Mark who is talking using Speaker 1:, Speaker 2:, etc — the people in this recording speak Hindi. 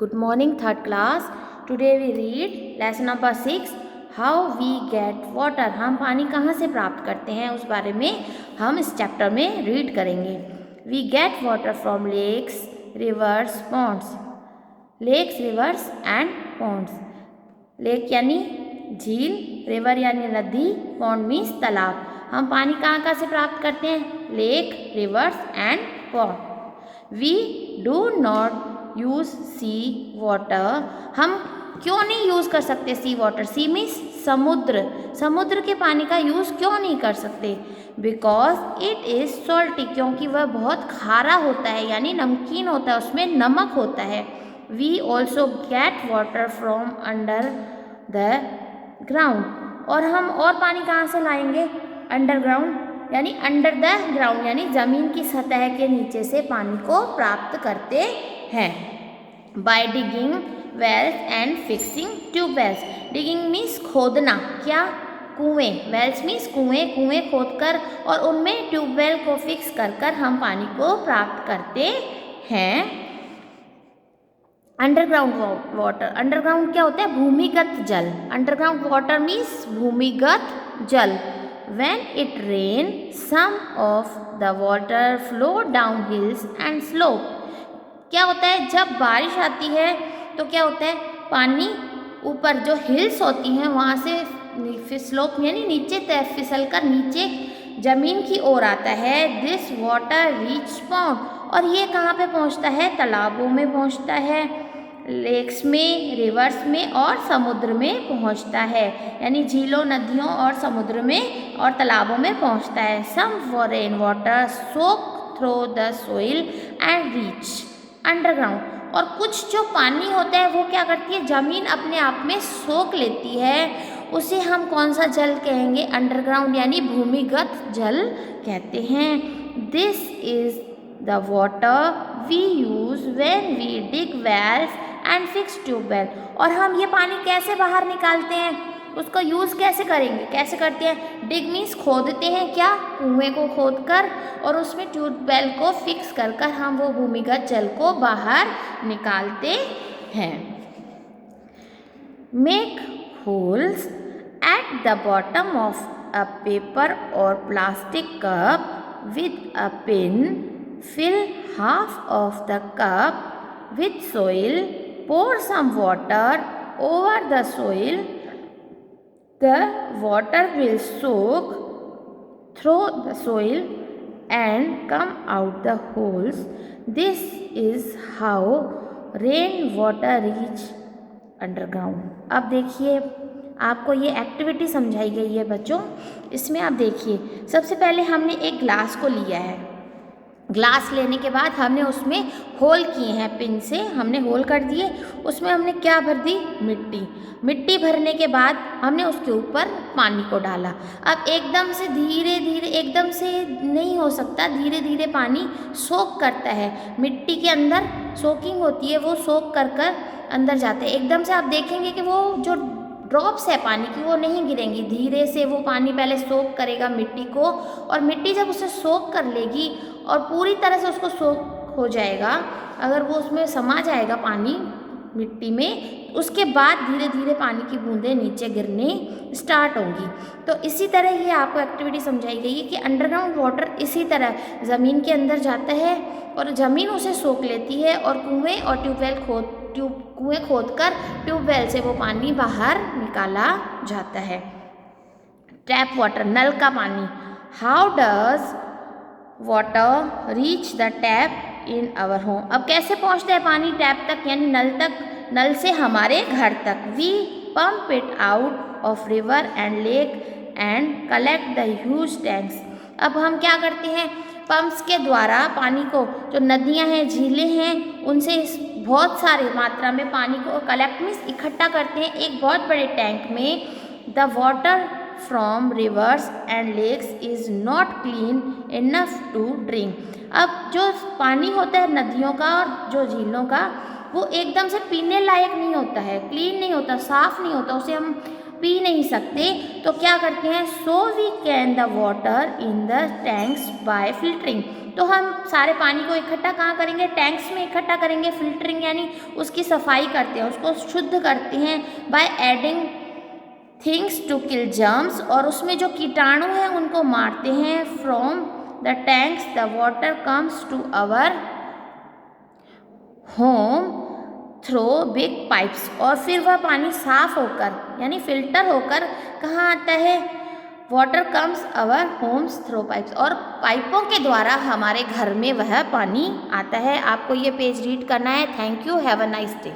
Speaker 1: Good morning, third class. Today we read lesson number 6. How we get water. हम पानी कहाँ से प्राप्त करते हैं उस बारे में हम इस चैप्टर में रीड करेंगे. We get water from lakes, rivers, ponds. Lakes, rivers and ponds. Lake यानी झील, रिवर यानी नदी, पॉन्ड मीन्स तालाब. हम पानी कहाँ कहाँ से प्राप्त करते हैं? Lake, rivers and pond. We do not use sea water. हम क्यों नहीं यूज़ कर सकते सी वाटर? सी मीन्स समुद्र. समुद्र के पानी का यूज़ क्यों नहीं कर सकते? Because it is salty. क्योंकि वह बहुत खारा होता है यानी नमकीन होता है, उसमें नमक होता है. We also get water from under the ground. और हम और पानी कहाँ से लाएंगे? अंडरग्राउंड यानी अंडर द ग्राउंड यानी ज़मीन की सतह के नीचे से पानी को प्राप्त करते हैं. By digging wells and fixing tubewells. Digging means खोदना. क्या? कुएं. वेल्स मीन्स कुएं. कुएं खोदकर और उनमें ट्यूबवेल को फिक्स कर हम पानी को प्राप्त करते हैं. Underground water. अंडरग्राउंड क्या होता है? भूमिगत जल. अंडरग्राउंड वाटर मीन्स भूमिगत जल. When it rain, some of the water flow down hills and slope. क्या होता है? जब बारिश आती है तो क्या होता है? पानी ऊपर जो हिल्स होती हैं वहाँ से स्लोप यानी नीचे फिसल कर नीचे ज़मीन की ओर आता है. This water reach pond. और ये कहाँ पे पहुँचता है? तालाबों में पहुँचता है, लेक्स में, रिवर्स में और समुद्र में पहुँचता है. यानी झीलों, नदियों और समुद्र में और तालाबों में पहुँचता है. Some rain water soak through the soil and reach underground. और कुछ जो पानी होता है वो क्या करती है? ज़मीन अपने आप में सोख लेती है. उसे हम कौन सा जल कहेंगे? अंडरग्राउंड यानी भूमिगत जल कहते हैं. This is the water we use when we dig wells and fix tubewell. और हम ये पानी कैसे बाहर निकालते हैं? उसका यूज़ कैसे करेंगे? कैसे करते हैं? डिग मीन्स खोदते हैं. क्या? कुएं को खोदकर और उसमें ट्यूबवेल को फिक्स कर हम वो भूमिगत जल को बाहर निकालते हैं. Make holes at the bottom of a paper और plastic cup with a pin. Fill half of the cup with soil. Pour some water over the soil. The water will soak through the soil and come out the holes. This is how rain water reach underground. अब देखिए आपको ये एक्टिविटी समझाई गई है बच्चों. इसमें आप देखिए सबसे पहले हमने एक ग्लास को लिया है. ग्लास लेने के बाद हमने उसमें होल किए हैं. पिन से हमने होल कर दिए. उसमें हमने क्या भर दी? मिट्टी. मिट्टी भरने के बाद हमने उसके ऊपर पानी को डाला. अब एकदम से धीरे धीरे, एकदम से नहीं हो सकता, धीरे धीरे पानी सोख करता है. मिट्टी के अंदर सोकिंग होती है, वो सोख कर अंदर जाते हैं. एकदम से आप देखेंगे कि वो जो ड्रॉप्स है पानी की वो नहीं गिरेंगी. धीरे से वो पानी पहले सोख करेगा मिट्टी को, और मिट्टी जब उसे सोख कर लेगी और पूरी तरह से उसको सोख हो जाएगा, अगर वो उसमें समा जाएगा पानी मिट्टी में, उसके बाद धीरे धीरे पानी की बूंदें नीचे गिरने स्टार्ट होंगी. तो इसी तरह ये आपको एक्टिविटी समझाई गई है कि अंडरग्राउंड वाटर इसी तरह ज़मीन के अंदर जाता है और ज़मीन उसे सोख लेती है और कुएँ और कुएँ खोदकर ट्यूबवेल से वो पानी बाहर निकाला जाता है. टैप वाटर, नल का पानी. How does water reach the tap in our home. अब कैसे पहुँचता है पानी टैप तक यानी नल तक? नल से हमारे घर तक. We pump it out of river and lake and collect the huge tanks. अब हम क्या करते हैं? पंप्स के द्वारा पानी को, जो नदियां हैं, झीलें हैं, उनसे बहुत सारी मात्रा में पानी को कलेक्ट मीन्स इकट्ठा करते हैं एक बहुत बड़े टैंक में. The water from rivers and lakes is not clean enough to drink. अब जो पानी होता है नदियों का और जो झीलों का, वो एकदम से पीने लायक नहीं होता है, क्लीन नहीं होता, साफ़ नहीं होता, उसे हम पी नहीं सकते. तो क्या करते हैं? So we can the water in the tanks by filtering. तो हम सारे पानी को इकट्ठा कहाँ करेंगे, टैंक्स में इकट्ठा करेंगे। फिल्टरिंग यानी उसकी सफाई करते हैं, उसको शुद्ध करते हैं by adding things to kill germs, और उसमें जो कीटाणु हैं उनको मारते हैं। From the tanks the water comes to our home through big pipes, और फिर वह पानी साफ होकर यानी फिल्टर होकर कहाँ आता है, water comes our homes through pipes, और पाइपों के द्वारा हमारे घर में वह पानी आता है। आपको ये पेज रीड करना है। Thank you, have a nice day.